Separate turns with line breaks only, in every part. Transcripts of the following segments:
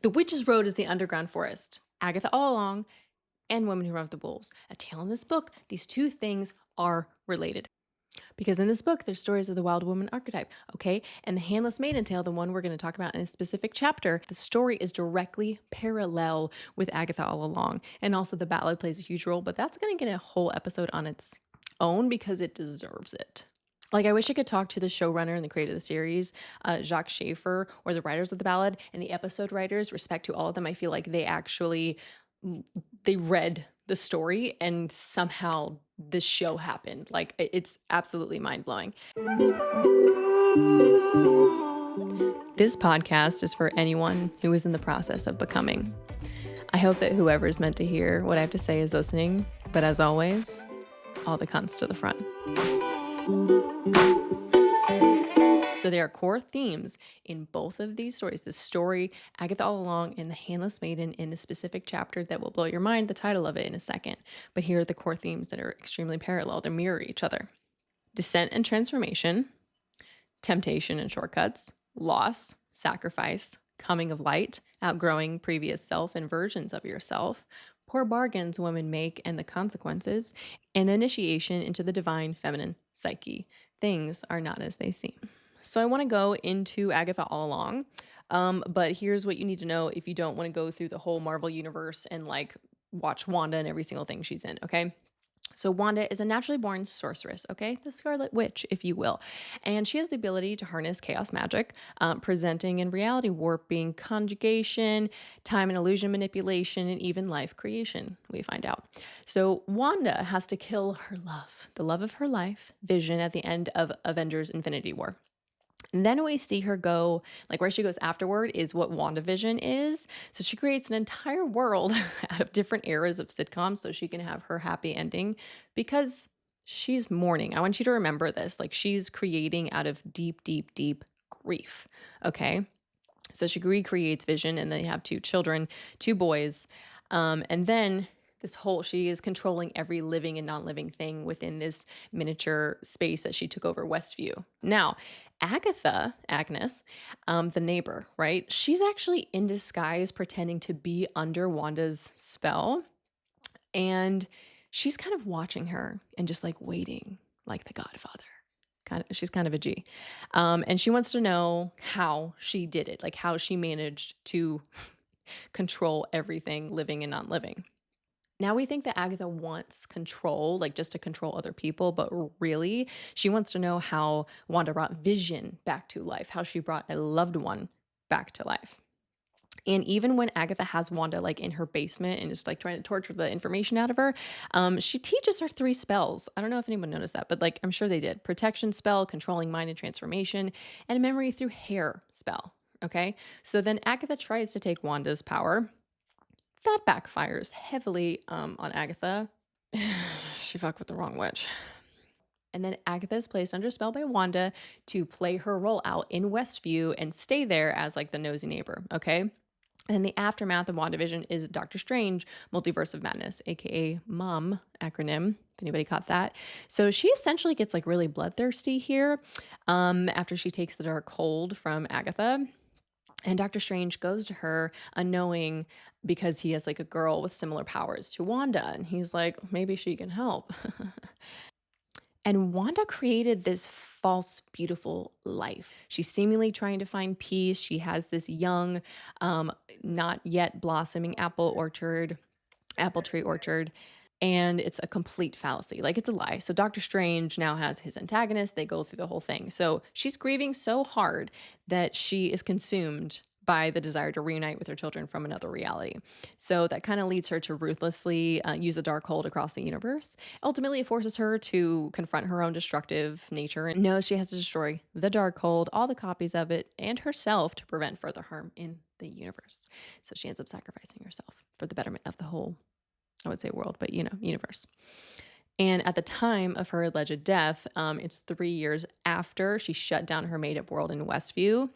The Witch's Road is the Underground Forest, Agatha All Along, and Women Who Run with the Wolves. A tale in this book, these two things are related. Because in this book, there's stories of the wild woman archetype, okay? And the handless maiden tale, the one we're going to talk about in a specific chapter, the story is directly parallel with Agatha All Along. And also the ballad plays a huge role, but that's going to get a whole episode on its own because it deserves it. Like, I wish I could talk to the showrunner and the creator of the series, Jacques Schaefer, or the writers of the ballad and the episode writers. Respect to all of them. I feel like they read the story and somehow this show happened. Like, it's absolutely mind-blowing. This podcast is for anyone who is in the process of becoming. I hope that whoever is meant to hear what I have to say is listening, but as always, all the cunts to the front. So there are core themes in both of these stories. The story, Agatha All Along, and the Handless Maiden in the specific chapter that will blow your mind, the title of it in a second. But here are the core themes that are extremely parallel. They mirror each other. Descent and transformation, temptation and shortcuts, loss, sacrifice, coming of light, outgrowing previous self and versions of yourself, poor bargains women make and the consequences, and the initiation into the divine feminine psyche. Things are not as they seem. So I want to go into Agatha All Along, but here's what you need to know if you don't want to go through the whole Marvel universe and like watch Wanda and every single thing she's in, okay? So Wanda is a naturally born sorceress, okay? The Scarlet Witch, if you will. And she has the ability to harness chaos magic, presenting and reality warping, conjugation, time and illusion manipulation, and even life creation, we find out. So Wanda has to kill her love, the love of her life, Vision, at the end of Avengers Infinity War. And then we see her go, like where she goes afterward is what WandaVision is. So she creates an entire world out of different eras of sitcoms so she can have her happy ending because she's mourning. I want you to remember this. Like she's creating out of deep, deep, deep grief. Okay. So she recreates Vision and they have two children, two boys. And then she is controlling every living and non-living thing within this miniature space that she took over Westview. Now, Agnes, the neighbor, right? She's actually in disguise pretending to be under Wanda's spell. And she's kind of watching her and just like waiting like the Godfather. She's kind of a G. And she wants to know how she did it, like how she managed to control everything living and non-living. Now we think that Agatha wants control, like just to control other people, but really she wants to know how Wanda brought Vision back to life, how she brought a loved one back to life. And even when Agatha has Wanda like in her basement and is like trying to torture the information out of her, she teaches her 3 spells. I don't know if anyone noticed that, but like I'm sure they did. Protection spell, controlling mind and transformation, and a memory through hair spell. Okay, so then Agatha tries to take Wanda's power. That backfires heavily on Agatha. She fucked with the wrong witch. And then Agatha is placed under spell by Wanda to play her role out in Westview and stay there as like the nosy neighbor, okay? And the aftermath of WandaVision is Doctor Strange, Multiverse of Madness, aka MUM acronym, if anybody caught that. So she essentially gets like really bloodthirsty here after she takes the dark hold from Agatha. And Doctor Strange goes to her unknowing because he has like a girl with similar powers to Wanda. And he's like, maybe she can help. And Wanda created this false, beautiful life. She's seemingly trying to find peace. She has this young, not yet blossoming apple tree orchard. And it's a complete fallacy. Like it's a lie. So Doctor Strange now has his antagonist. They go through the whole thing. So she's grieving so hard that she is consumed by the desire to reunite with her children from another reality. So that kind of leads her to ruthlessly use a dark hold across the universe. Ultimately, it forces her to confront her own destructive nature and knows she has to destroy the dark hold, all the copies of it, and herself to prevent further harm in the universe. So she ends up sacrificing herself for the betterment of the whole, I would say world, but universe. And at the time of her alleged death, it's 3 years after she shut down her made-up world in Westview,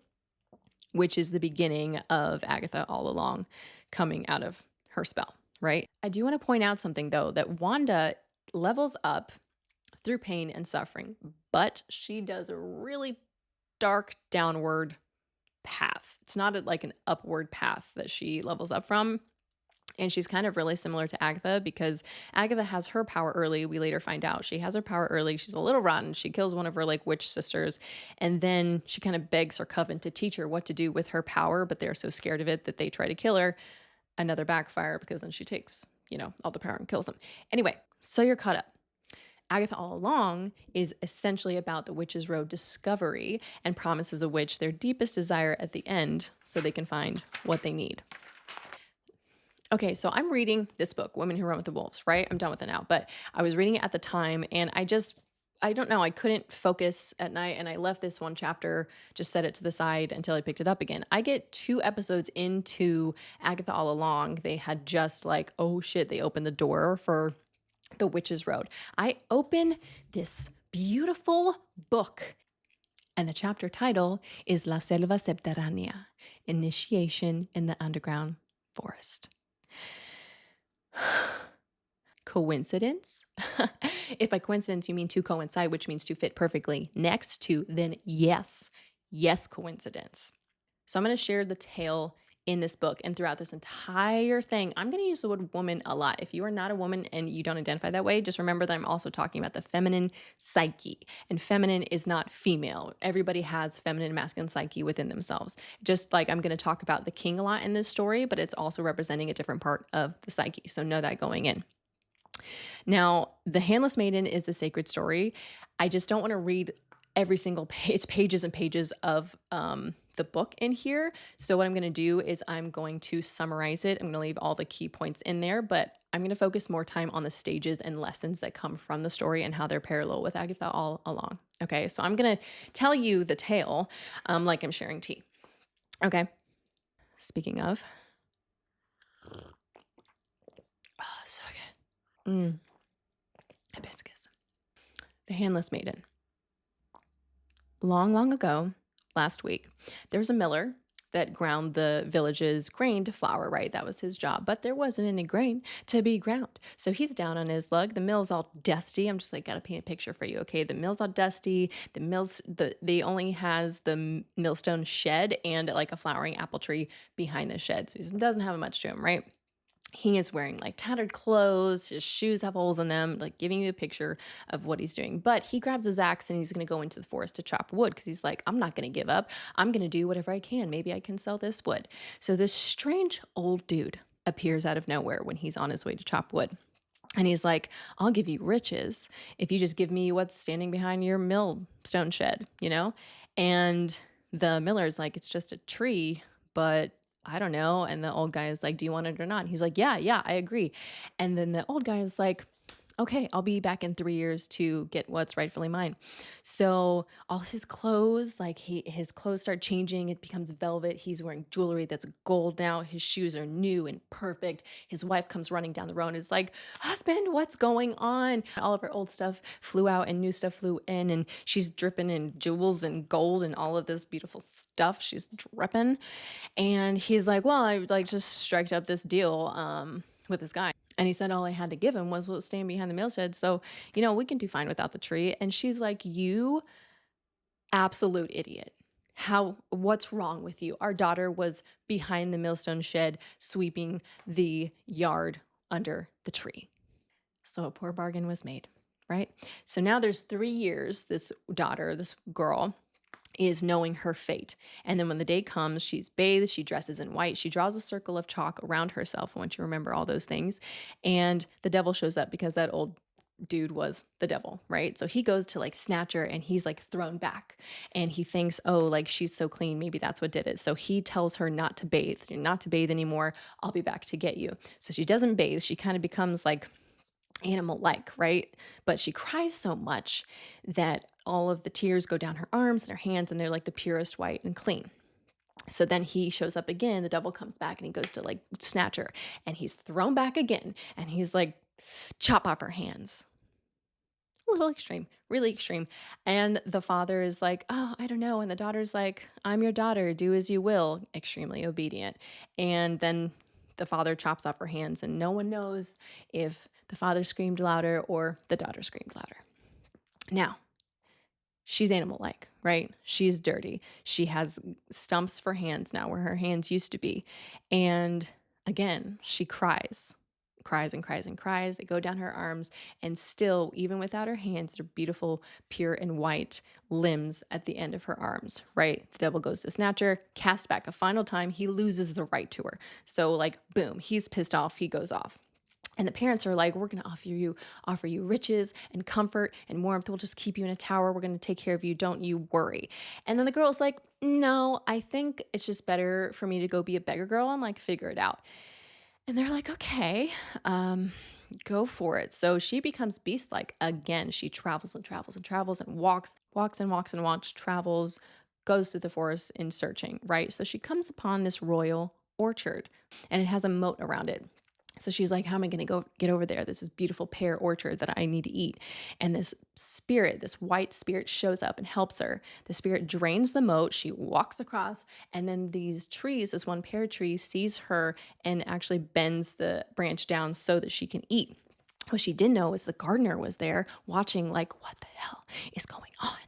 which is the beginning of Agatha All Along coming out of her spell, right? I do want to point out something, though, that Wanda levels up through pain and suffering, but she does a really dark downward path. It's not like an upward path that she levels up from. And she's kind of really similar to Agatha because Agatha has her power early. We later find out she has her power early. She's a little rotten. She kills one of her like witch sisters. And then she kind of begs her coven to teach her what to do with her power, but they're so scared of it that they try to kill her. Another backfire because then she takes, all the power and kills them. Anyway, so you're caught up. Agatha All Along is essentially about the witch's road discovery and promises a witch their deepest desire at the end so they can find what they need. Okay, so I'm reading this book, Women Who Run with the Wolves, right? I'm done with it now, but I was reading it at the time and I don't know, I couldn't focus at night and I left this one chapter, just set it to the side until I picked it up again. I get 2 episodes into Agatha All Along. They had just like, oh shit, they opened the door for the Witch's Road. I open this beautiful book and the chapter title is La Selva Subterránea, Initiation in the Underground Forest. Coincidence? If by coincidence you mean to coincide, which means to fit perfectly next to, then yes, coincidence. So I'm going to share the tale in this book and throughout this entire thing. I'm going to use the word woman a lot. If you are not a woman and you don't identify that way, just remember that I'm also talking about the feminine psyche. And feminine is not female. Everybody has feminine and masculine psyche within themselves. Just like I'm going to talk about the king a lot in this story, but it's also representing a different part of the psyche. So know that going in. Now, the Handless Maiden is a sacred story. I just don't want to read every single page, it's pages and pages of the book in here. So what I'm going to do is I'm going to summarize it. I'm going to leave all the key points in there, but I'm going to focus more time on the stages and lessons that come from the story and how they're parallel with Agatha All Along. Okay, so I'm going to tell you the tale like I'm sharing tea. Okay, speaking of. Oh, so good. Hibiscus. The Handless Maiden. Long, long ago, last week, there was a miller that ground the village's grain to flour, right? That was his job. But there wasn't any grain to be ground. So he's down on his luck. The mill's all dusty. I'm just like, gotta paint a picture for you, okay? The mill's all dusty. They only has the millstone shed and like a flowering apple tree behind the shed. So he doesn't have much to him, right? He is wearing like tattered clothes, his shoes have holes in them, like giving you a picture of what he's doing. But he grabs his axe and he's going to go into the forest to chop wood because he's like, I'm not going to give up. I'm going to do whatever I can. Maybe I can sell this wood. So this strange old dude appears out of nowhere when he's on his way to chop wood. And he's like, I'll give you riches if you just give me what's standing behind your millstone shed, And the miller's like, it's just a tree, but I don't know. And the old guy is like, do you want it or not? And he's like, yeah, I agree. And then the old guy is like, okay, I'll be back in 3 years to get what's rightfully mine. So all his clothes, like his clothes start changing. It becomes velvet. He's wearing jewelry that's gold now. His shoes are new and perfect. His wife comes running down the road and is like, husband, what's going on? All of her old stuff flew out and new stuff flew in, and she's dripping in jewels and gold and all of this beautiful stuff. She's dripping. And he's like, well, I like just striked up this deal with this guy. And he said all I had to give him was what was staying behind the mill shed. So, we can do fine without the tree. And she's like, you absolute idiot. What's wrong with you? Our daughter was behind the millstone shed, sweeping the yard under the tree. So a poor bargain was made, right? So now there's 3 years, this girl, is knowing her fate. And then when the day comes, she's bathed, she dresses in white, she draws a circle of chalk around herself. I want you to remember all those things. And the devil shows up because that old dude was the devil, right? So he goes to like snatch her and he's like thrown back and he thinks, oh, like she's so clean, maybe that's what did it. So he tells her not to bathe. You're not to bathe anymore. I'll be back to get you. So she doesn't bathe. She kind of becomes like animal-like, right? But she cries so much that all of the tears go down her arms and her hands, and they're like the purest white and clean. So then he shows up again, the devil comes back and he goes to like snatch her and he's thrown back again and he's like, chop off her hands. A little extreme, really extreme. And the father is like, oh, I don't know. And the daughter's like, I'm your daughter, do as you will, extremely obedient. And then the father chops off her hands and no one knows if the father screamed louder or the daughter screamed louder. Now, She's animal-like, right? She's dirty. She has stumps for hands now where her hands used to be. And again, she cries, cries and cries and cries. They go down her arms, and still, even without her hands, they're beautiful, pure and white limbs at the end of her arms, right? The devil goes to snatch her, cast back a final time. He loses the right to her. So, like, boom, he's pissed off. He goes off. And the parents are like, we're going to offer you riches and comfort and warmth. We'll just keep you in a tower. We're going to take care of you. Don't you worry. And then the girl's like, no, I think it's just better for me to go be a beggar girl and like figure it out. And they're like, okay, go for it. So she becomes beast-like again. She travels and travels and travels and walks and walks and walks, travels, goes through the forest in searching, right? So she comes upon this royal orchard, and it has a moat around it. So she's like, how am I going to go get over there? This is beautiful pear orchard that I need to eat. And this spirit, this white spirit shows up and helps her. The spirit drains the moat. She walks across, and then these trees, this one pear tree sees her and actually bends the branch down so that she can eat. What she didn't know is the gardener was there watching, like, what the hell is going on?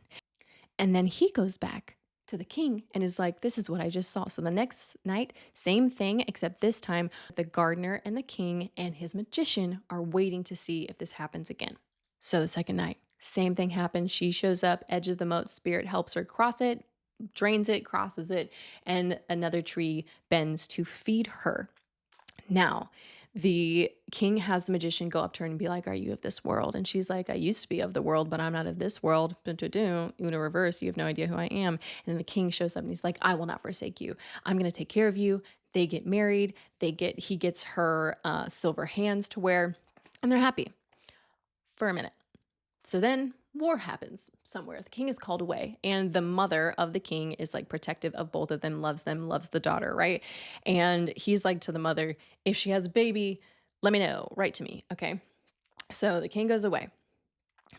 And then he goes back to the king and is like, this is what I just saw. So the next night, same thing, except this time the gardener and the king and his magician are waiting to see if this happens again. So the second night, same thing happens. She shows up, edge of the moat, spirit helps her cross it, drains it, crosses it, and another tree bends to feed her. Now, the king has the magician go up to her and be like, are you of this world? And she's like, I used to be of the world, but I'm not of this world. Uno reverse, you have no idea who I am. And then the king shows up and he's like, I will not forsake you. I'm going to take care of you. They get married. He gets her silver hands to wear, and they're happy for a minute. So then war happens somewhere. The king is called away, and the mother of the king is like protective of both of them, loves the daughter, right? And he's like to the mother, if she has a baby, let me know, write to me, okay? So the king goes away.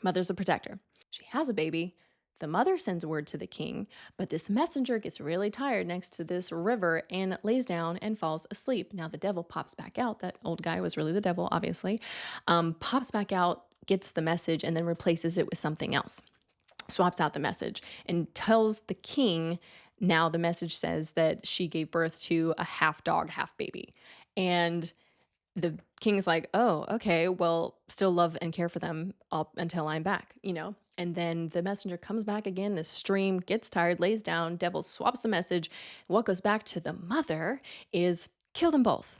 Mother's a protector. She has a baby. The mother sends word to the king, but this messenger gets really tired next to this river and lays down and falls asleep. Now the devil pops back out. That old guy was really the devil, obviously. Pops back out, gets the message, and then replaces it with something else. Swaps out the message and tells the king, now the message says that she gave birth to a half dog, half baby. And the king is like, oh, okay, well, still love and care for them until I'm back, you know? And then the messenger comes back again. The stream gets tired, lays down, devil swaps the message. What goes back to the mother is kill them both.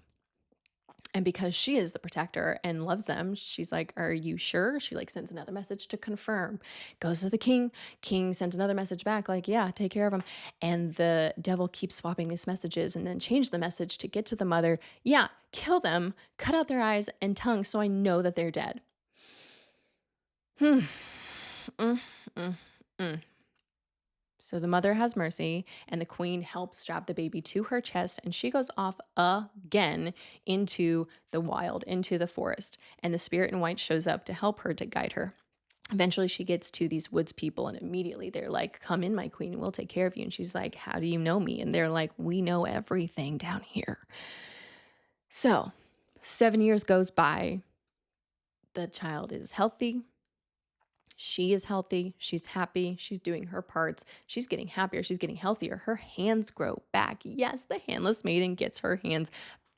And because she is the protector and loves them, she's like, are you sure? She like sends another message to confirm. Goes to the king. King sends another message back like, yeah, take care of him. And the devil keeps swapping these messages and then change the message to get to the mother. Yeah, kill them, cut out their eyes and tongues so I know that they're dead. Mm, mm, mm. So the mother has mercy, and the queen helps strap the baby to her chest, and she goes off again into the wild, into the forest. And the spirit in white shows up to help her, to guide her. Eventually, she gets to these woods people, and immediately they're like, come in, my queen, we'll take care of you. And she's like, how do you know me? And they're like, we know everything down here. So 7 years goes by. The child is healthy. She is healthy. She's happy. She's doing her parts. She's getting happier. She's getting healthier. Her hands grow back. Yes, the handless maiden gets her hands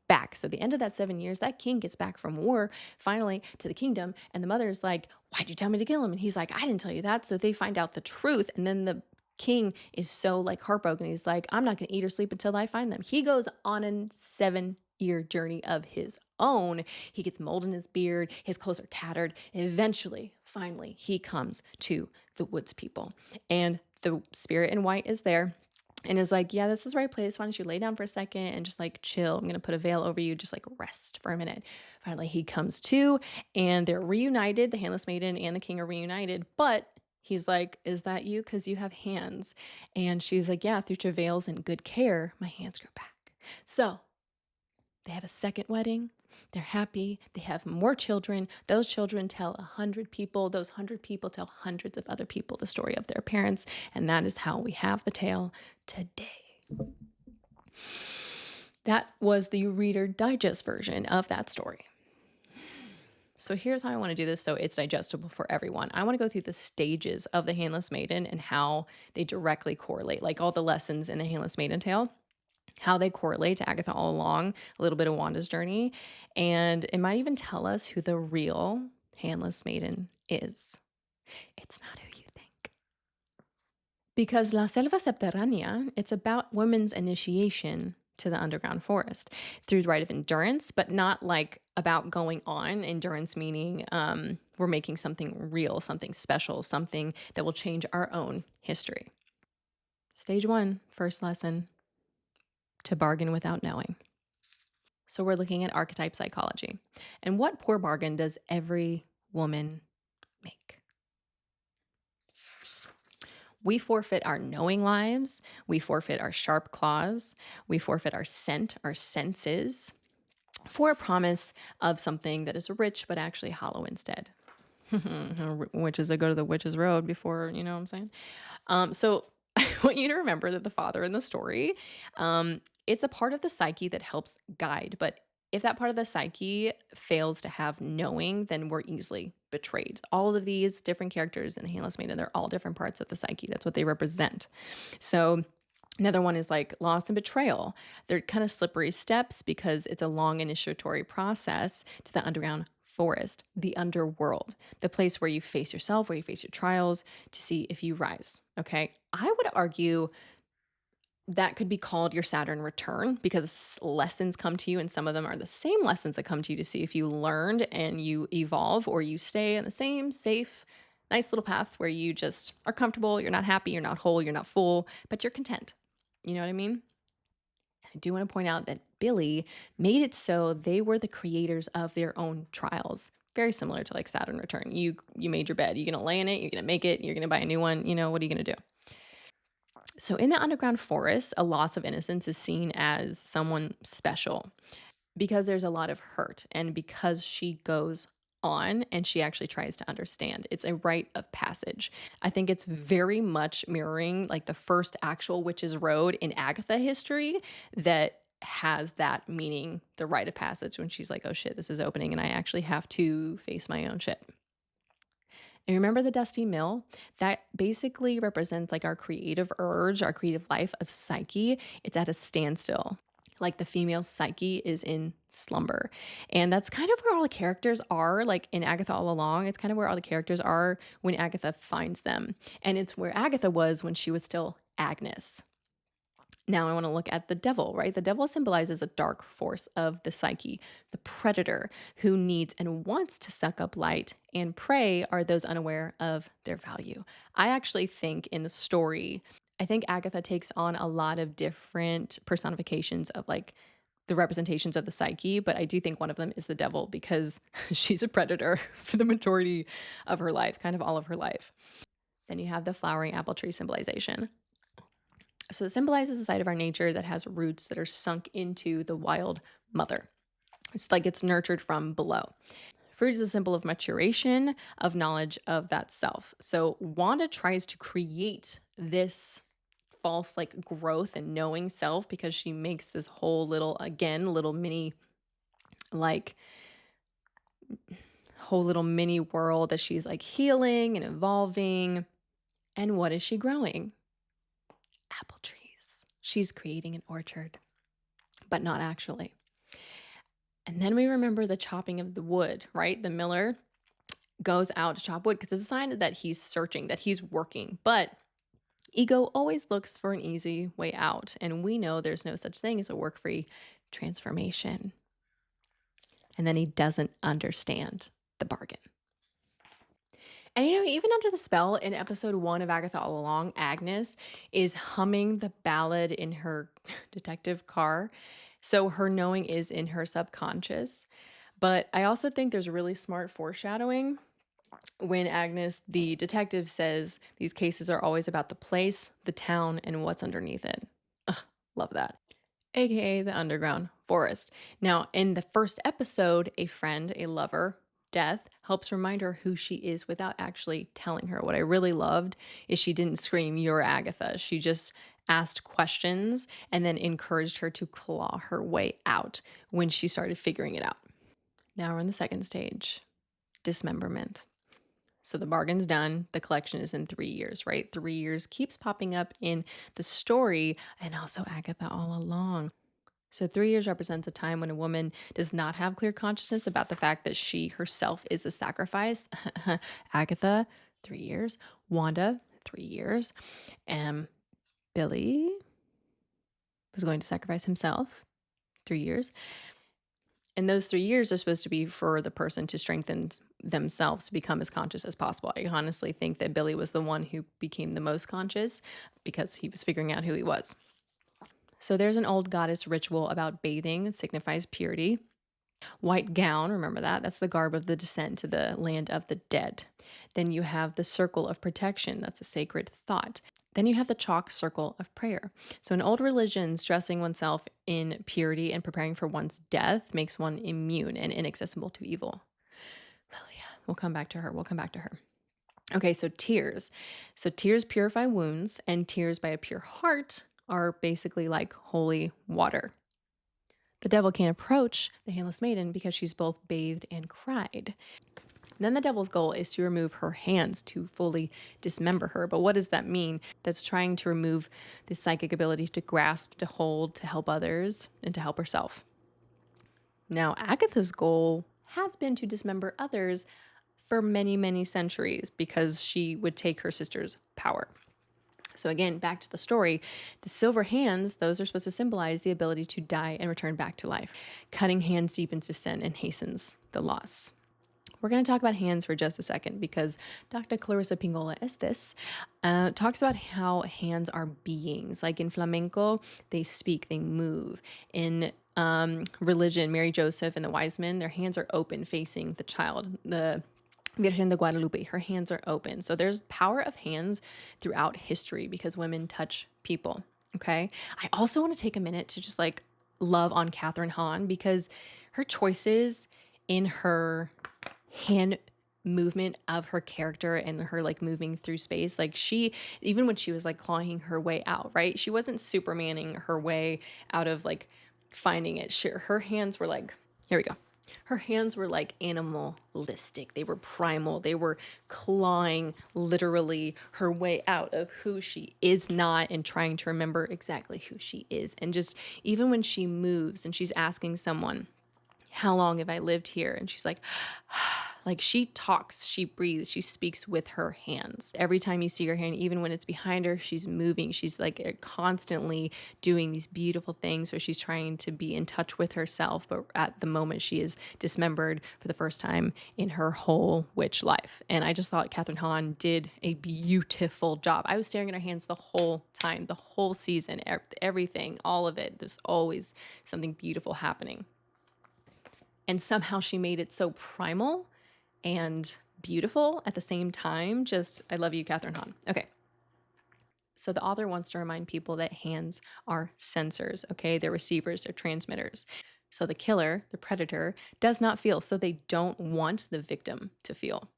back. So at the end of that 7 years, that king gets back from war, finally to the kingdom. And the mother is like, why'd you tell me to kill him? And he's like, I didn't tell you that. So they find out the truth. And then the king is so like heartbroken. He's like, I'm not going to eat or sleep until I find them. He goes on a 7-year journey of his own. He gets mold in his beard. His clothes are tattered. Eventually, finally, he comes to the woods people, and the spirit in white is there and is like, yeah, this is the right place. Why don't you lay down for a second and just like chill? I'm going to put a veil over you. Just like rest for a minute. Finally, he comes to, and they're reunited. The handless maiden and the king are reunited, but he's like, is that you? Because you have hands. And she's like, yeah, through travails and good care, my hands grew back. So they have a second wedding. They're happy. They have more children. Those children tell 100 people. Those 100 people tell hundreds of other people the story of their parents. And that is how we have the tale today. That was the Reader Digest version of that story. So here's how I want to do this so it's digestible for everyone. I want to go through the stages of the Handless Maiden and how they directly correlate, like all the lessons in the Handless Maiden tale, how they correlate to Agatha All Along, a little bit of Wanda's journey, and it might even tell us who the real Handless Maiden is. It's not who you think. Because La Selva Subterránea, it's about women's initiation to the underground forest through the rite of endurance, but not like about going on. Endurance meaning we're making something real, something special, something that will change our own history. Stage 1, first lesson, to bargain without knowing. So we're looking at archetype psychology. And what poor bargain does every woman make? We forfeit our knowing lives. We forfeit our sharp claws. We forfeit our scent, our senses, for a promise of something that is rich but actually hollow instead. Witches that go to the witch's road before, you know what I'm saying? So I want you to remember that the father in the story, it's a part of the psyche that helps guide. But if that part of the psyche fails to have knowing, then we're easily betrayed. All of these different characters in the Handless Maiden, they're all different parts of the psyche. That's what they represent. So another one is like loss and betrayal. They're kind of slippery steps because it's a long initiatory process to the underground forest, the underworld, the place where you face yourself, where you face your trials to see if you rise. Okay. I would argue that could be called your Saturn return because lessons come to you, and some of them are the same lessons that come to you to see if you learned and you evolve or you stay in the same safe, nice little path where you just are comfortable. You're not happy, you're not whole, you're not full, but you're content. You know what I mean? I do want to point out that Billy made it so they were the creators of their own trials. Very similar to like Saturn return. You made your bed. You're gonna lay in it. You're gonna make it. You're gonna buy a new one. You know what are you gonna do? So in the underground forest, a loss of innocence is seen as someone special because there's a lot of hurt and because she goes on and she actually tries to understand. It's a rite of passage. I think it's very much mirroring like the first actual witch's road in Agatha history that has that meaning, the rite of passage, when she's like, oh shit, this is opening and I actually have to face my own shit. And remember the dusty mill? That basically represents like our creative urge, our creative life of psyche. It's at a standstill. Like the female psyche is in slumber. And that's kind of where all the characters are, like in Agatha All Along. It's kind of where all the characters are when Agatha finds them. And it's where Agatha was when she was still Agnes. Now I want to look at the devil, right? The devil symbolizes a dark force of the psyche, the predator who needs and wants to suck up light, and prey are those unaware of their value. I actually think in the story, I think Agatha takes on a lot of different personifications of like the representations of the psyche, but I do think one of them is the devil because she's a predator for the majority of her life, kind of all of her life. Then you have the flowering apple tree symbolization. So it symbolizes a side of our nature that has roots that are sunk into the wild mother. It's like it's nurtured from below. Fruit is a symbol of maturation, of knowledge of that self. So Wanda tries to create this false like growth and knowing self because she makes this whole little, again, little mini, like, whole little mini world that she's like healing and evolving. And what is she growing? Apple trees. She's creating an orchard, but not actually. And then we remember the chopping of the wood, right? The miller goes out to chop wood because it's a sign that he's searching, that he's working. But ego always looks for an easy way out. And we know there's no such thing as a work-free transformation. And then he doesn't understand the bargain. And you know, even under the spell in episode 1 of Agatha All Along, Agnes is humming the ballad in her detective car. So her knowing is in her subconscious. But I also think there's really smart foreshadowing when Agnes, the detective, says these cases are always about the place, the town, and what's underneath it. Ugh, love that. AKA the underground forest. Now, in the first episode, a friend, a lover, Death, helps remind her who she is without actually telling her. What I really loved is she didn't scream, "You're Agatha." She just asked questions and then encouraged her to claw her way out when she started figuring it out. Now we're in the second stage. dismemberment. So the bargain's done. The collection is in 3 years, right? 3 years keeps popping up in the story and also Agatha All Along. So 3 years represents a time when a woman does not have clear consciousness about the fact that she herself is a sacrifice. Agatha, 3 years. Wanda, 3 years. Billy was going to sacrifice himself, 3 years. And those 3 years are supposed to be for the person to strengthen themselves to become as conscious as possible. I honestly think that Billy was the one who became the most conscious because he was figuring out who he was. So there's an old goddess ritual about bathing. It signifies purity. White gown, remember that? That's the garb of the descent to the land of the dead. Then you have the circle of protection. That's a sacred thought. Then you have the chalk circle of prayer. So in old religions, dressing oneself in purity and preparing for one's death makes one immune and inaccessible to evil. Lilia, we'll come back to her. We'll come back to her. Okay, so tears. So tears purify wounds, and tears by a pure heart are basically like holy water. The devil can't approach the handless maiden because she's both bathed and cried. Then the devil's goal is to remove her hands to fully dismember her. But what does that mean? That's trying to remove the psychic ability to grasp, to hold, to help others, and to help herself. Now, Agatha's goal has been to dismember others for many, many centuries because she would take her sister's power. So again, back to the story, the silver hands, those are supposed to symbolize the ability to die and return back to life. Cutting hands deepens descent and hastens the loss. We're going to talk about hands for just a second because Dr. Clarissa Pingola Estes talks about how hands are beings. Like in flamenco, they speak, they move. In religion, Mary Joseph and the wise men, their hands are open facing the child. The Virgen de Guadalupe, her hands are open. So there's power of hands throughout history because women touch people. Okay. I also want to take a minute to just like love on Catherine Hahn because her choices in her hand movement of her character and her like moving through space, like she, even when she was like clawing her way out, right, she wasn't supermaning her way out of like finding it. Her hands were like, here we go, her hands were like animalistic, they were primal, they were clawing literally her way out of who she is not and trying to remember exactly who she is. And just even when she moves and she's asking someone, how long have I lived here? And she's like she talks, she breathes, she speaks with her hands. Every time you see her hand, even when it's behind her, she's moving. She's like constantly doing these beautiful things where she's trying to be in touch with herself. But at the moment, she is dismembered for the first time in her whole witch life. And I just thought Catherine Hahn did a beautiful job. I was staring at her hands the whole time, the whole season, everything, all of it. There's always something beautiful happening. And somehow she made it so primal and beautiful at the same time. Just, I love you, Catherine Hahn. Okay. So the author wants to remind people that hands are sensors, okay? They're receivers, they're transmitters. So the killer, the predator, does not feel, so they don't want the victim to feel.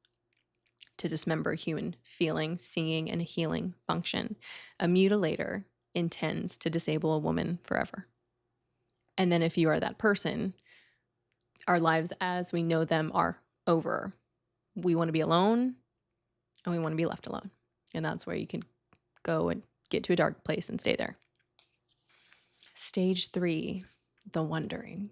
To dismember human feeling, seeing, and healing function. A mutilator intends to disable a woman forever. And then if you are that person, our lives as we know them are over. We want to be alone and we want to be left alone. And that's where you can go and get to a dark place and stay there. Stage 3, the wondering.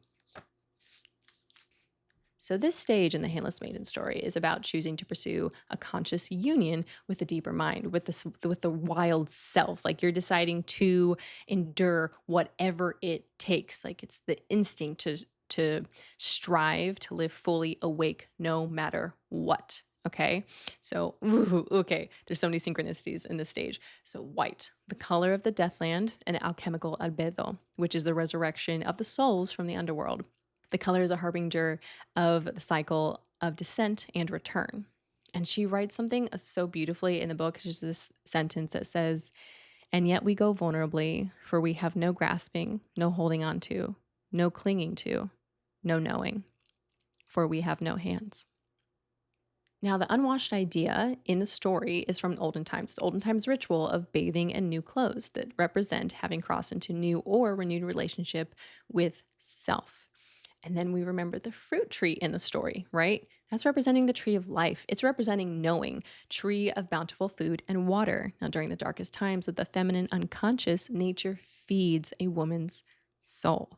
So this stage in the Handless Maiden story is about choosing to pursue a conscious union with a deeper mind, with the wild self. Like you're deciding to endure whatever it takes. Like it's the instinct to strive to live fully awake no matter what. Okay. So, okay. There's so many synchronicities in this stage. So white, the color of the Deathland, and alchemical albedo, which is the resurrection of the souls from the underworld. The color is a harbinger of the cycle of descent and return. And she writes something so beautifully in the book. There's this sentence that says, and yet we go vulnerably, for we have no grasping, no holding on to, no clinging to, no knowing, for we have no hands. Now, the unwashed idea in the story is from olden times. The olden times ritual of bathing in new clothes that represent having crossed into new or renewed relationship with self. And then we remember the fruit tree in the story, right? That's representing the tree of life. It's representing knowing, tree of bountiful food and water. Now, during the darkest times of the feminine unconscious, nature feeds a woman's soul.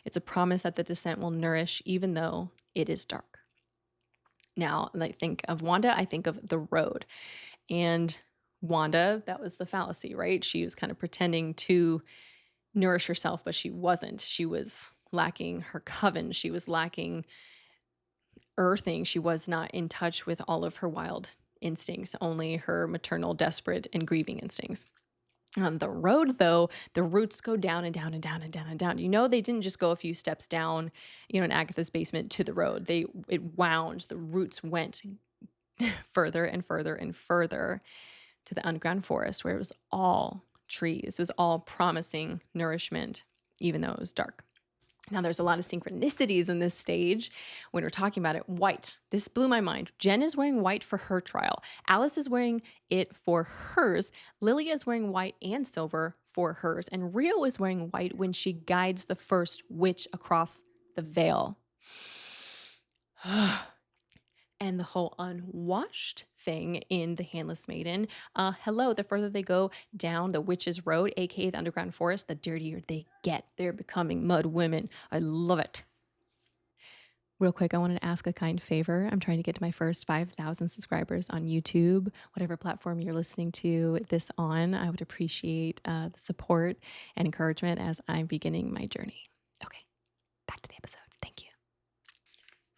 It's a promise that the descent will nourish even though it is dark. Now, when I think of Wanda, I think of the road. And Wanda, that was the fallacy, right? She was kind of pretending to nourish herself, but she wasn't. She was lacking her coven. She was lacking earthing. She was not in touch with all of her wild instincts, only her maternal, desperate, and grieving instincts. On the road, though, the roots go down and down and down and down and down. You know, they didn't just go a few steps down, in Agatha's basement to the road. It wound. The roots went further and further and further to the underground forest, where it was all trees. It was all promising nourishment, even though it was dark. Now, there's a lot of synchronicities in this stage when we're talking about it. White. This blew my mind. Jen is wearing white for her trial. Alice is wearing it for hers. Lilia is wearing white and silver for hers. And Rio is wearing white when she guides the first witch across the veil. And the whole unwashed thing in The Handless Maiden. Hello, the further they go down the witch's road, aka the underground forest, the dirtier they get. They're becoming mud women. I love it. Real quick, I wanted to ask a kind favor. I'm trying to get to my first 5,000 subscribers on YouTube. Whatever platform you're listening to this on, I would appreciate the support and encouragement as I'm beginning my journey. Okay, back to the episode. Thank you.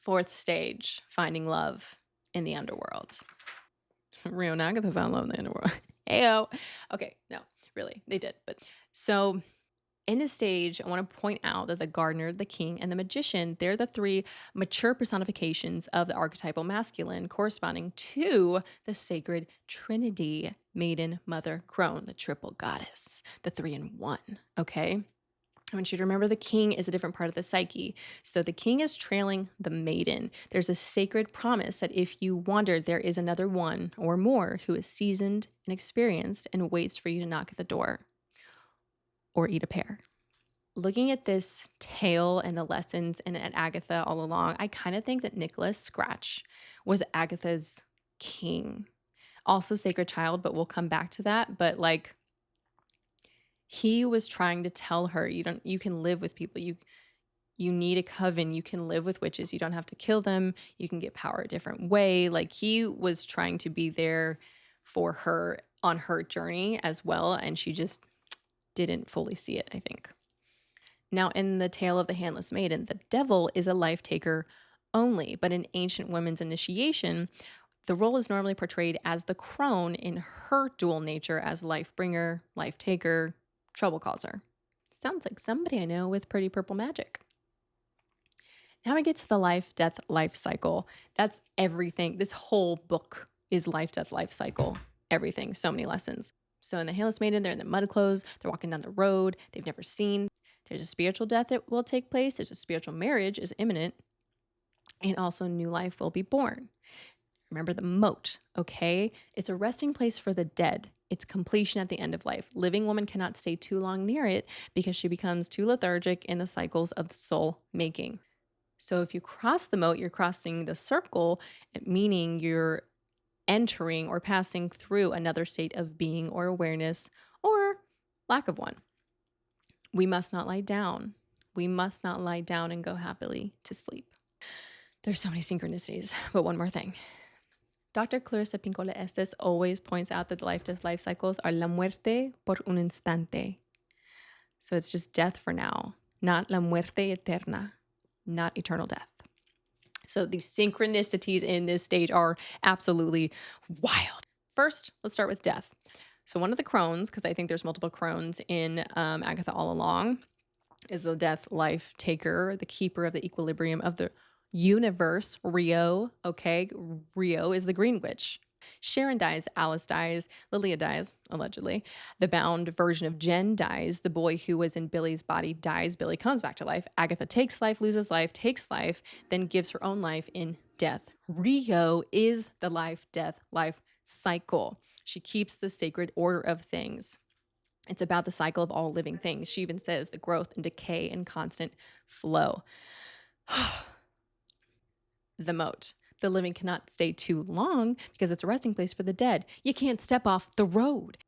Fourth stage, finding love in the underworld. Rio and Agatha found love in the underworld. Ayo. Okay, no, really, they did. But so in this stage, I want to point out that the gardener, the king, and the magician, they're the three mature personifications of the archetypal masculine corresponding to the sacred trinity, maiden, mother, crone, the triple goddess, the 3-in-1, okay? I want you to remember the king is a different part of the psyche. So the king is trailing the maiden. There's a sacred promise that if you wander, there is another one or more who is seasoned and experienced and waits for you to knock at the door or eat a pear. Looking at this tale and the lessons and at Agatha all along, I kind of think that Nicholas Scratch was Agatha's king. Also sacred child, but we'll come back to that. But he was trying to tell her, you can live with people. You need a coven. You can live with witches. You don't have to kill them. You can get power a different way. He was trying to be there for her on her journey as well. And she just didn't fully see it, I think. Now, in the tale of the Handless Maiden, the devil is a life taker only, but in ancient women's initiation, the role is normally portrayed as the crone in her dual nature as life bringer, life taker, trouble causer. Sounds like somebody I know with pretty purple magic. Now we get to the life, death, life cycle. That's everything. This whole book is life, death, life cycle. Everything. So many lessons. So in the Handless Maiden, they're in the mud clothes. They're walking down the road they've never seen. There's a spiritual death that will take place. There's a spiritual marriage is imminent. And also new life will be born. Remember the moat, okay? It's a resting place for the dead. It's completion at the end of life. Living woman cannot stay too long near it because she becomes too lethargic in the cycles of the soul making. So if you cross the moat, you're crossing the circle, meaning you're entering or passing through another state of being or awareness or lack of one. We must not lie down. We must not lie down and go happily to sleep. There's so many synchronicities, but one more thing. Dr. Clarissa Pinkola Estes always points out that the life-death life cycles are la muerte por un instante. So it's just death for now, not la muerte eterna, not eternal death. So these synchronicities in this stage are absolutely wild. First, let's start with death. So one of the crones, because I think there's multiple crones in Agatha All Along, is the death life taker, the keeper of the equilibrium of the universe, Rio. Okay, Rio is the Green Witch. Sharon dies, Alice dies, Lilia dies, allegedly. The bound version of Jen dies. The boy who was in Billy's body dies. Billy comes back to life. Agatha takes life, loses life, takes life, then gives her own life in death. Rio is the life, death, life cycle. She keeps the sacred order of things. It's about the cycle of all living things. She even says the growth and decay and constant flow. The moat. The living cannot stay too long because it's a resting place for the dead. You can't step off the road.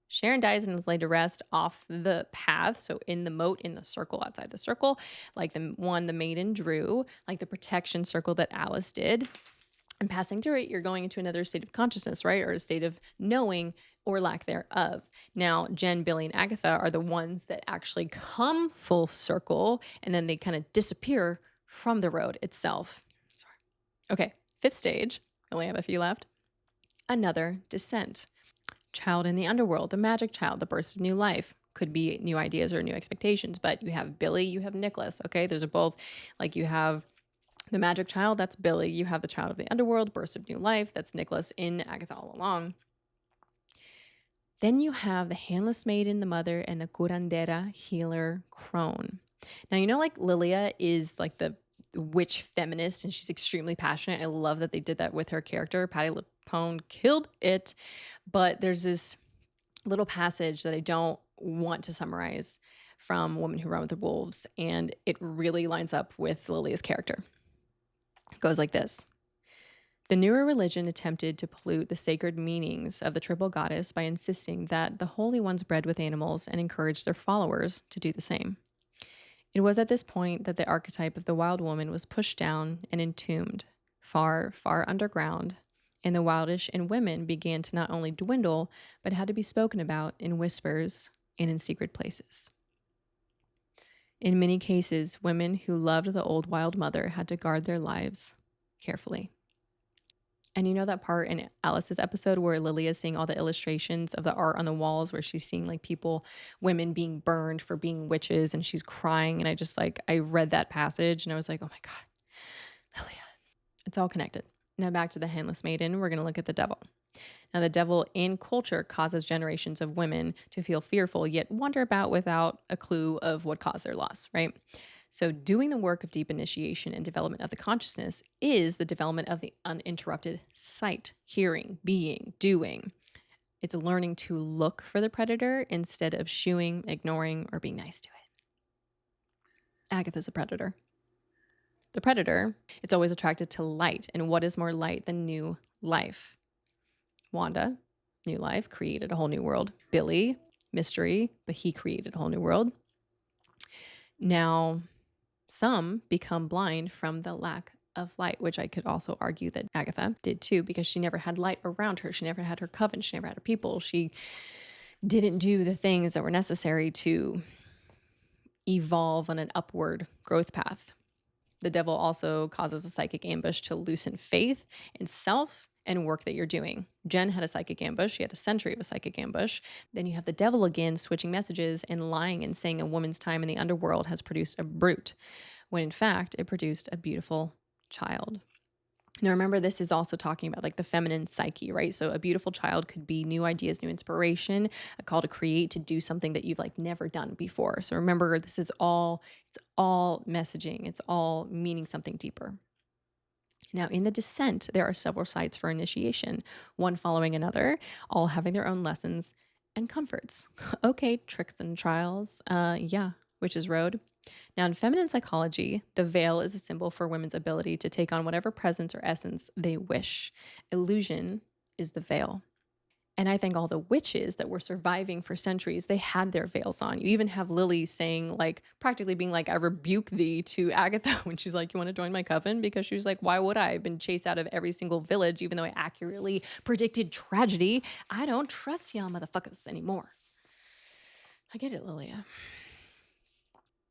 Sharon dies and is laid to rest off the path, so in the moat, in the circle, outside the circle, like the one the maiden drew, like the protection circle that Alice did. And passing through it, you're going into another state of consciousness, right? Or a state of knowing or lack thereof. Now, Jen, Billy, and Agatha are the ones that actually come full circle, and then they kind of disappear from the road itself. Sorry. Okay, fifth stage. We only have a few left. Another descent. Child in the underworld, the magic child, the burst of new life. Could be new ideas or new expectations, but you have Billy, you have Nicholas, okay? Those are both, like, you have the magic child, that's Billy. You have the child of the underworld, burst of new life, that's Nicholas in Agatha All Along. Then you have the handless maiden, the mother, and the curandera, healer, crone. Now, you know, like Lilia is like the witch feminist and she's extremely passionate. I love that they did that with her character. Patti LuPone killed it. But there's this little passage that I don't want to summarize from Woman Who Run with the Wolves, and it really lines up with Lilia's character. It goes like this. The newer religion attempted to pollute the sacred meanings of the triple goddess by insisting that the holy ones bred with animals and encouraged their followers to do the same. It was at this point that the archetype of the wild woman was pushed down and entombed, far, far underground, and the wildish in women began to not only dwindle, but had to be spoken about in whispers and in secret places. In many cases, women who loved the old wild mother had to guard their lives carefully. And you know that part in Alice's episode where Lily is seeing all the illustrations of the art on the walls where she's seeing like people, women being burned for being witches, and she's crying. And I read that passage and I was like, oh my God, Lilia. It's all connected. Now back to the handless maiden, we're going to look at the devil. Now the devil in culture causes generations of women to feel fearful, yet wander about without a clue of what caused their loss, right? So doing the work of deep initiation and development of the consciousness is the development of the uninterrupted sight, hearing, being, doing. It's learning to look for the predator instead of shooing, ignoring, or being nice to it. Agatha's a predator. The predator, it's always attracted to light. And what is more light than new life? Wanda, new life, created a whole new world. Billy, mystery, but he created a whole new world. Now, some become blind from the lack of light, which I could also argue that Agatha did too, because she never had light around her. She never had her coven. She never had her people. She didn't do the things that were necessary to evolve on an upward growth path. The devil also causes a psychic ambush to loosen faith in self and work that you're doing. Jen had a psychic ambush. She had a century of a psychic ambush. Then you have the devil again switching messages and lying and saying a woman's time in the underworld has produced a brute, when in fact it produced a beautiful child. Now remember, this is also talking about like the feminine psyche, right? So a beautiful child could be new ideas, new inspiration, a call to create, to do something that you've like never done before. So remember, this is all, it's all messaging. It's all meaning something deeper. Now, in the descent, there are several sites for initiation, one following another, all having their own lessons and comforts. Okay, tricks and trials. Witch's Road. Now, in feminine psychology, the veil is a symbol for women's ability to take on whatever presence or essence they wish. Illusion is the veil. And I think all the witches that were surviving for centuries, they had their veils on. You even have Lily saying, like, practically being like, I rebuke thee to Agatha when she's like, you want to join my coven? Because she was like, why would I? I've been chased out of every single village, even though I accurately predicted tragedy. I don't trust y'all motherfuckers anymore. I get it, Lilia.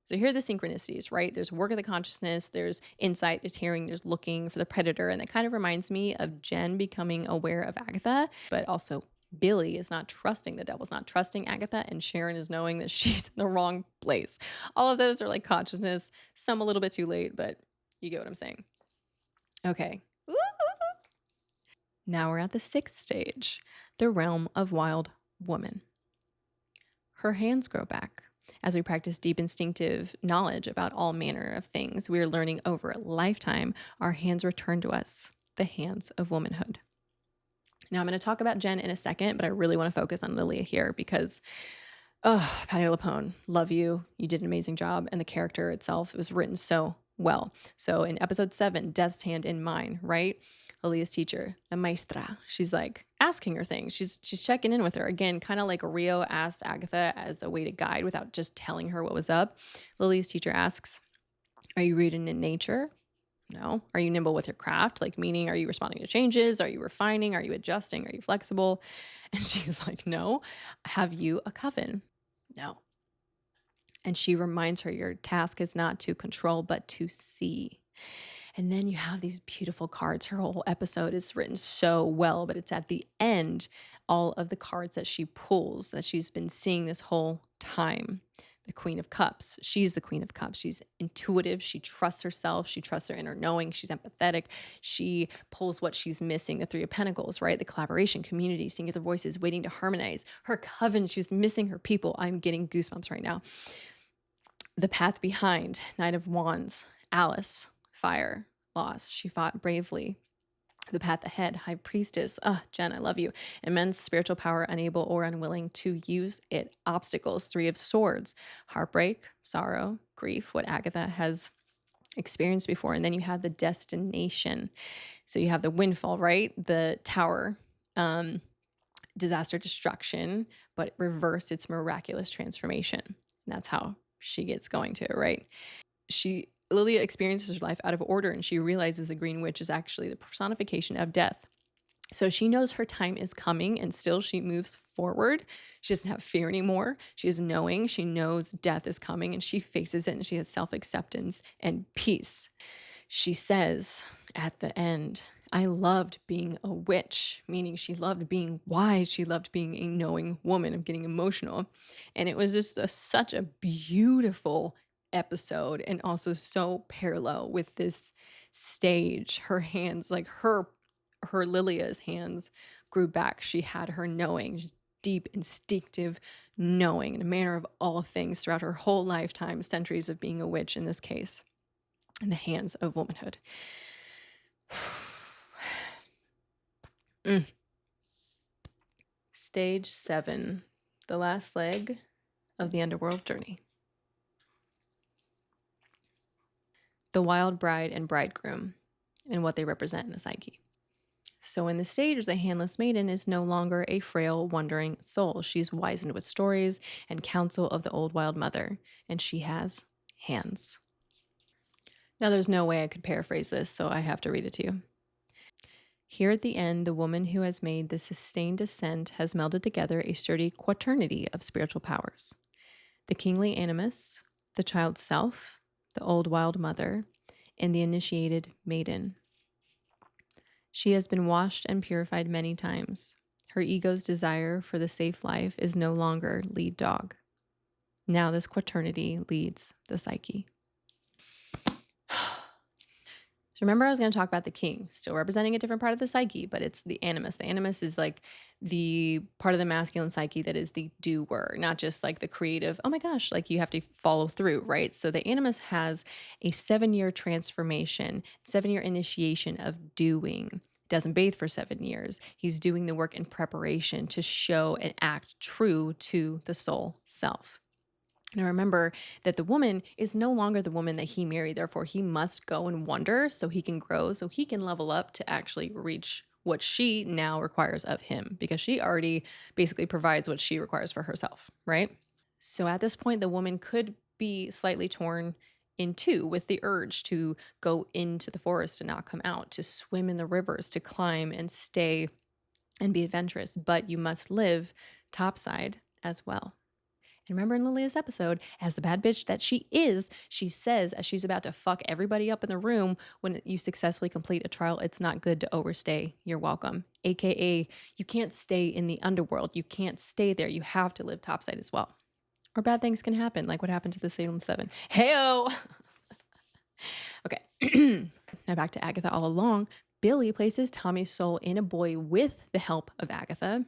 So here are the synchronicities, right? There's work of the consciousness, there's insight, there's hearing, there's looking for the predator. And that kind of reminds me of Jen becoming aware of Agatha, but also Billy is not trusting the devil's not trusting Agatha, and Sharon is knowing that she's in the wrong place. All of those are like consciousness, some a little bit too late, but you get what I'm saying. Okay. Woo! Now we're at the sixth stage, the realm of wild woman. Her hands grow back. As we practice deep instinctive knowledge about all manner of things, we are learning over a lifetime, our hands return to us, the hands of womanhood. Now I'm going to talk about Jen in a second, but I really want to focus on Lilia here because, Patti LuPone, love you. You did an amazing job. And the character itself, it was written so well. So in episode 7, Death's Hand in Mine, right? Lilia's teacher, la maestra, she's like asking her things. She's checking in with her. Again, kind of like Rio asked Agatha as a way to guide without just telling her what was up. Lilia's teacher asks, are you rooted in nature? No. Are you nimble with your craft? Like, meaning, are you responding to changes? Are you refining? Are you adjusting? Are you flexible? And she's like, no. Have you a coven? No. And she reminds her, your task is not to control, but to see. And then you have these beautiful cards. Her whole episode is written so well, but it's at the end, all of the cards that she pulls that she's been seeing this whole time. The Queen of Cups. She's the Queen of Cups. She's intuitive. She trusts herself. She trusts her inner knowing. She's empathetic. She pulls what she's missing. The Three of Pentacles, right? The collaboration, community, singular voices, waiting to harmonize. Her coven, she was missing her people. I'm getting goosebumps right now. The Path Behind, Knight of Wands, Alice, fire, loss. She fought bravely. The Path Ahead, High Priestess. Jen, I love you. Immense spiritual power, unable or unwilling to use it. Obstacles, Three of Swords, heartbreak, sorrow, grief, what Agatha has experienced before. And then you have the destination. So you have the windfall, right? The tower, disaster, destruction, but reverse its miraculous transformation. And that's how she gets going to it, right? Lilia experiences her life out of order, and she realizes the Green Witch is actually the personification of death. So she knows her time is coming, and still she moves forward. She doesn't have fear anymore. She is knowing. She knows death is coming, and she faces it, and she has self-acceptance and peace. She says at the end, I loved being a witch, meaning she loved being wise. She loved being a knowing woman. I'm getting emotional. And it was just such a beautiful episode, and also so parallel with this stage. Her hands, like her Lilia's hands grew back. She had her knowing, deep instinctive knowing in a manner of all things throughout her whole lifetime, centuries of being a witch in this case, in the hands of womanhood. Stage 7, the last leg of the underworld journey. The wild bride and bridegroom and what they represent in the psyche. So in the stage, the handless maiden is no longer a frail, wandering soul. She's wizened with stories and counsel of the old wild mother, and she has hands. Now, there's no way I could paraphrase this, so I have to read it to you. Here at the end, the woman who has made the sustained ascent has melded together a sturdy quaternity of spiritual powers. The kingly animus, the child self, the old wild mother, and the initiated maiden. She has been washed and purified many times. Her ego's desire for the safe life is no longer lead dog. Now this quaternity leads the psyche. So remember, I was going to talk about the king, still representing a different part of the psyche, but it's the animus. The animus is like the part of the masculine psyche that is the doer, not just like the creative, oh my gosh, like you have to follow through, right? So the animus has a 7-year transformation, 7-year initiation of doing. Doesn't bathe for 7 years. He's doing the work in preparation to show and act true to the soul self. Now remember that the woman is no longer the woman that he married. Therefore, he must go and wander so he can grow, so he can level up to actually reach what she now requires of him, because she already basically provides what she requires for herself, right? So at this point, the woman could be slightly torn in two with the urge to go into the forest and not come out, to swim in the rivers, to climb and stay and be adventurous. But you must live topside as well. And remember in Lilia's episode, as the bad bitch that she is, she says as she's about to fuck everybody up in the room, when you successfully complete a trial, it's not good to overstay. You're welcome. AKA, you can't stay in the underworld. You can't stay there. You have to live topside as well. Or bad things can happen, like what happened to the Salem 7. Heyo! Okay, now back to Agatha All Along. Billy places Tommy's soul in a boy with the help of Agatha.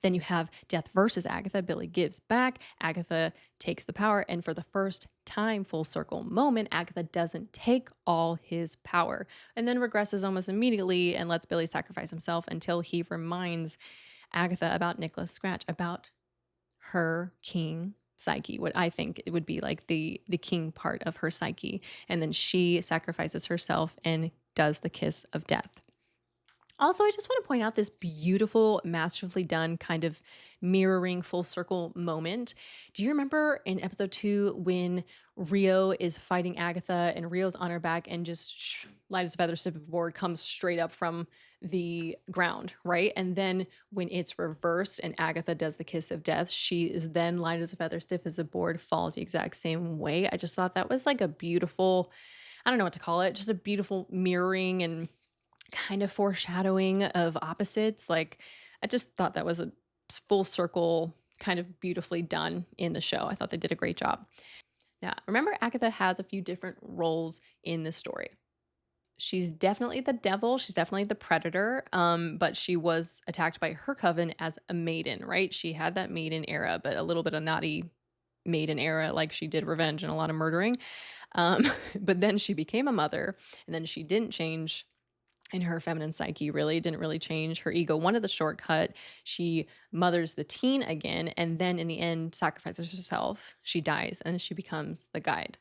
Then you have Death versus Agatha. Billy gives back. Agatha takes the power. And for the first time, full circle moment, Agatha doesn't take all his power and then regresses almost immediately and lets Billy sacrifice himself until he reminds Agatha about Nicholas Scratch, about her king, psyche, what I think it would be like the king part of her psyche. And then she sacrifices herself and does the kiss of death. Also, I just want to point out this beautiful, masterfully done kind of mirroring full circle moment. Do you remember in episode 2 when Rio is fighting Agatha and Rio's on her back and just light as a feather step board comes straight up from the ground, right? And then when it's reversed and Agatha does the kiss of death, she is then light as a feather, stiff as a board, falls the exact same way. I just thought that was like a beautiful, I don't know what to call it, just a beautiful mirroring and kind of foreshadowing of opposites. Like, I just thought that was a full circle, kind of beautifully done in the show. I thought they did a great job. Now, remember, Agatha has a few different roles in the story. She's definitely the devil. She's definitely the predator. But she was attacked by her coven as a maiden, right? She had that maiden era, but a little bit of naughty maiden era, like she did revenge and a lot of murdering. But then she became a mother, and then she didn't change in her feminine psyche, really didn't really change. Her ego wanted the shortcut. She mothers the teen again, and then in the end sacrifices herself. She dies, and she becomes the guide,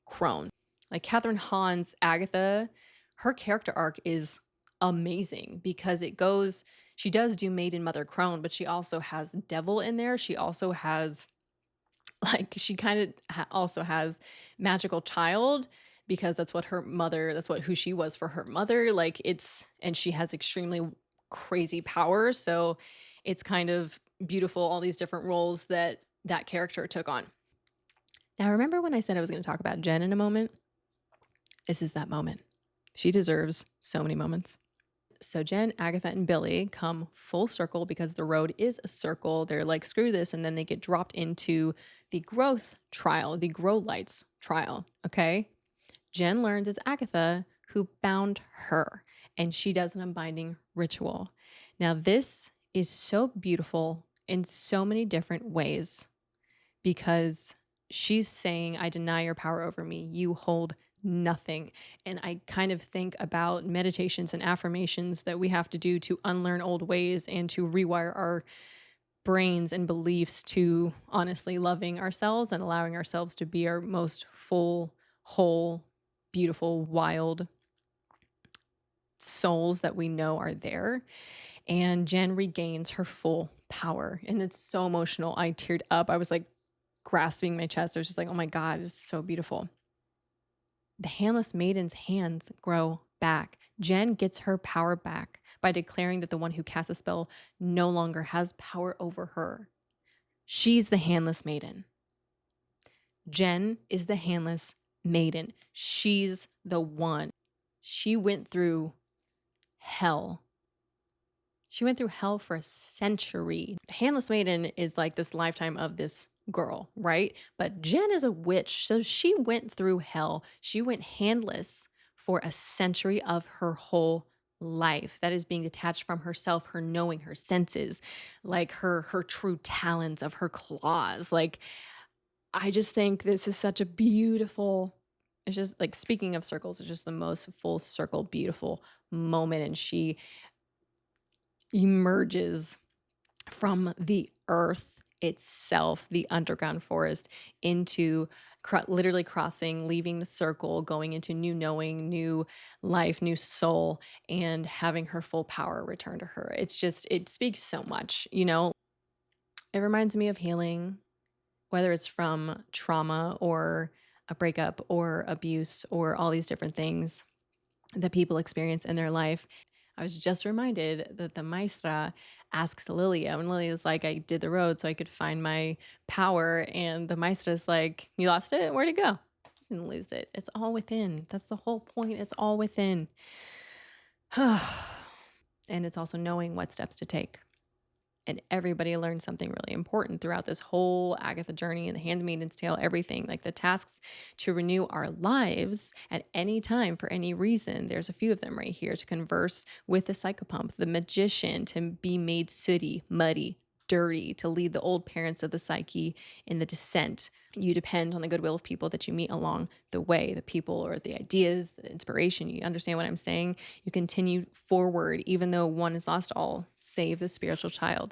crone. Like Catherine Hahn's Agatha, her character arc is amazing because it goes, she does do maiden, mother, crone, but she also has devil in there. She also has, like, she kind of also has magical child, because that's what her mother, that's what who she was for her mother. Like, it's, and she has extremely crazy power. So it's kind of beautiful, all these different roles that that character took on. Now, remember when I said I was going to talk about Jen in a moment? This is that moment. She deserves so many moments. So Jen, Agatha, and Billy come full circle because the road is a circle. They're like, screw this. And then they get dropped into the growth trial, the grow lights trial. Okay. Jen learns it's Agatha who bound her, and she does an unbinding ritual. Now, this is so beautiful in so many different ways because she's saying, I deny your power over me. You hold nothing. And I kind of think about meditations and affirmations that we have to do to unlearn old ways and to rewire our brains and beliefs to honestly loving ourselves and allowing ourselves to be our most full, whole, beautiful, wild souls that we know are there. And Jen regains her full power. And it's so emotional. I teared up. I was like grasping my chest. I was just like, oh my God, it's so beautiful. The handless maiden's hands grow back. Jen gets her power back by declaring that the one who casts a spell no longer has power over her. She's the handless maiden. Jen is the handless maiden. She's the one. She went through hell. She went through hell for a century. The handless maiden is like this lifetime of this girl, right? But Jen is a witch. So she went through hell. She went handless for a century of her whole life. That is being detached from herself, her knowing, her senses, like her true talents of her claws. Like, I just think this is such a beautiful, it's just like, speaking of circles, it's just the most full circle, beautiful moment. And she emerges from the earth itself, the underground forest, into literally crossing, leaving the circle, going into new knowing, new life, new soul, and having her full power return to her. It's just, it speaks so much, you know? It reminds me of healing, whether it's from trauma or a breakup or abuse or all these different things that people experience in their life. I was just reminded that the maestra asks Lilia, when Lilia is like, I did the road so I could find my power. And the maestra is like, you lost it? Where'd it go? You didn't lose it. It's all within. That's the whole point. It's all within. And it's also knowing what steps to take. And everybody learned something really important throughout this whole Agatha journey and the Handmaid's Tale, everything. Like the tasks to renew our lives at any time for any reason. There's a few of them right here: to converse with the psychopomp, the magician, to be made sooty, muddy, dirty to lead the old parents of the psyche in the descent. You depend on the goodwill of people that you meet along the way, the people or the ideas, the inspiration. You understand what I'm saying? You continue forward, even though one has lost all, save the spiritual child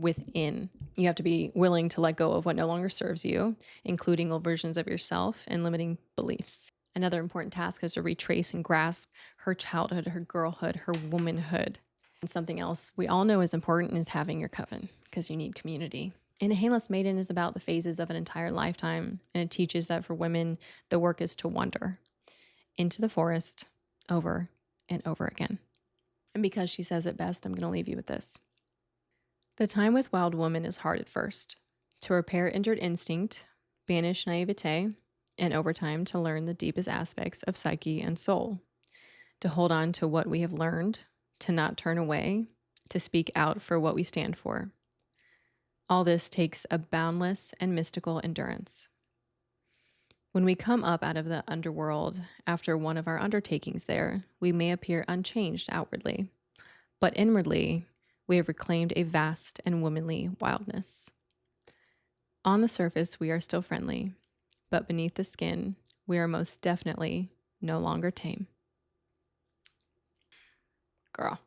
within. You have to be willing to let go of what no longer serves you, including old versions of yourself and limiting beliefs. Another important task is to retrace and grasp her childhood, her girlhood, her womanhood. And something else we all know is important is having your coven, because you need community. And a Handless Maiden is about the phases of an entire lifetime, and it teaches that for women, the work is to wander into the forest over and over again. And because she says it best, I'm going to leave you with this. The time with wild woman is hard at first. To repair injured instinct, banish naivete, and over time to learn the deepest aspects of psyche and soul. To hold on to what we have learned, to not turn away, to speak out for what we stand for. All this takes a boundless and mystical endurance. When we come up out of the underworld after one of our undertakings there, we may appear unchanged outwardly, but inwardly, we have reclaimed a vast and womanly wildness. On the surface, we are still friendly, but beneath the skin, we are most definitely no longer tame. Girl.